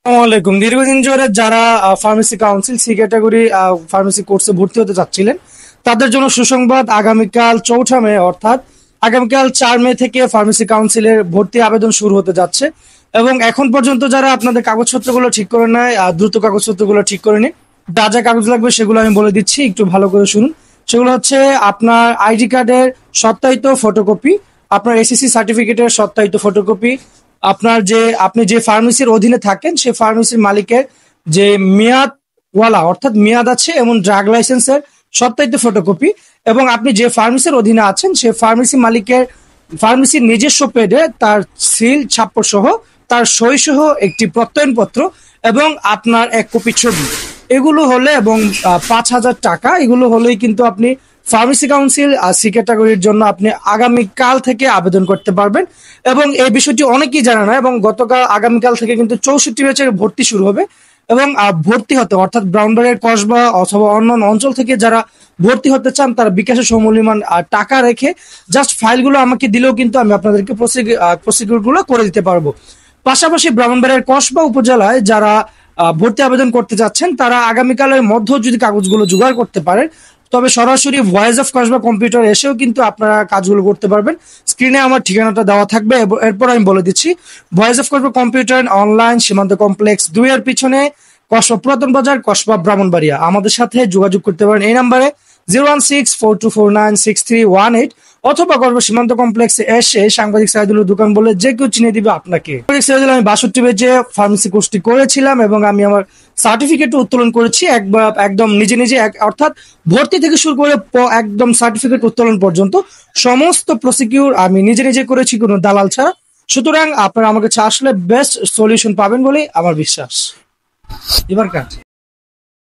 আসসালামাইকুম। দীর্ঘদিন ধরে যারা pharmacy council C category pharmacy কোর্সে ভর্তি হতে চাচ্ছিলেন তাদের জন্য সুসংবাদ। আগামীকাল 4 মে অর্থাৎ আগামীকাল 4 মে থেকে ফার্মেসি কাউন্সিলের ভর্তি আবেদন শুরু হতে যাচ্ছে। এবং এখন পর্যন্ত যারা আপনাদের কাগজপত্রগুলো ঠিক করে নেয়, দ্রুত কাগজপত্রগুলো ঠিক করে নিন। যা যা কাগজ লাগবে সেগুলো আমি বলে দিচ্ছি, একটু ভালো করে শুনুন। সেগুলো হচ্ছে আপনার আইডি কার্ডের সত্যায়িত ফটোকপি, আপনার এসএসসি সার্টিফিকেটের সত্যায়িত ফটোকপি, আপনি যে ফার্মেসির অধীনে থাকেন সেই ফার্মেসির মালিকের যে অর্থাৎ মেয়াদ আছে এমন ড্রাগ লাইসেন্সের সত্যায়িত ফটোকপি, এবং আপনি যে ফার্মেসির অধীনে আছেন সেই ফার্মেসির নিজস্ব পেডে তার সিল ছাপ্পর সহ তার সই সহ একটি প্রত্যয়নপত্র এবং আপনার 1 কপি ছবি, এগুলো হলে এবং 5,000 টাকা, এগুলো হলেই কিন্তু আপনি ফার্মেসি কাউন্সিল সি ক্যাটাগরির জন্য আপনি আগামীকাল থেকে আবেদন করতে পারবেন। এবং এই বিষয়টি অনেকেই জানে না, এবং আগামীকাল থেকে কিন্তু 64 ব্যাচের ভর্তি শুরু হবে। এবং ভর্তি হতে অর্থাৎ ব্রাউনবাড়িয়ার কসবা অথবা অন্যান্য অঞ্চল থেকে যারা ভর্তি হতে চান তারা বিকাশের সমমূল্যমান টাকা রেখে জাস্ট ফাইলগুলো আমাকে দিলেও কিন্তু আমি আপনাদেরকে প্রসিকিউরগুলো করে দিতে পারবো। পাশাপাশি ব্রাহ্মণবাড়িয়ার কসবা উপজেলায় যারা ভর্তি আবেদন করতে যাচ্ছেন তারা আগামীকালের মধ্যে যদি কাগজগুলো জোগাড় করতে পারেন তবে সরাসরি ভয়েস অফ কসবা কম্পিউটার এসেও কিন্তু আপনারা কাজগুলো করতে পারবেন। স্ক্রিনে আমার ঠিকানাটা দেওয়া থাকবে, এরপর আমি বলে দিচ্ছি। Voice of Kasba computer online সীমান্ত কমপ্লেক্স 2 এর পিছনে কসবা পুরাতন বাজার, কসবা ব্রাহ্মণবাড়িয়া। আমাদের সাথে যোগাযোগ করতে পারেন এই নাম্বারে 01642496318, অথবা কসবা সীমান্ত কমপ্লেক্সে এসে সাংবাদিক সাইদুলের দোকান বলে যে কেউ চিনে দিবে আপনাকে। সাইদুল, আমি 62 বেজে ফার্মেসি কোর্সটি করেছিলাম এবং আমি আমার সার্টিফিকেট উত্তোলন করেছি একদম নিজে নিজে, অর্থাৎ ভর্তি থেকে শুরু করে একদম সার্টিফিকেট উত্তোলন পর্যন্ত সমস্ত প্রসিকিউর আমি নিজে নিজে করেছি, কোনো দালাল ছাড়া। সুতরাং আপনারা আমাকে আসলে বেস্ট সলিউশন পাবেন বলেই আমার বিশ্বাস। এবার কাজ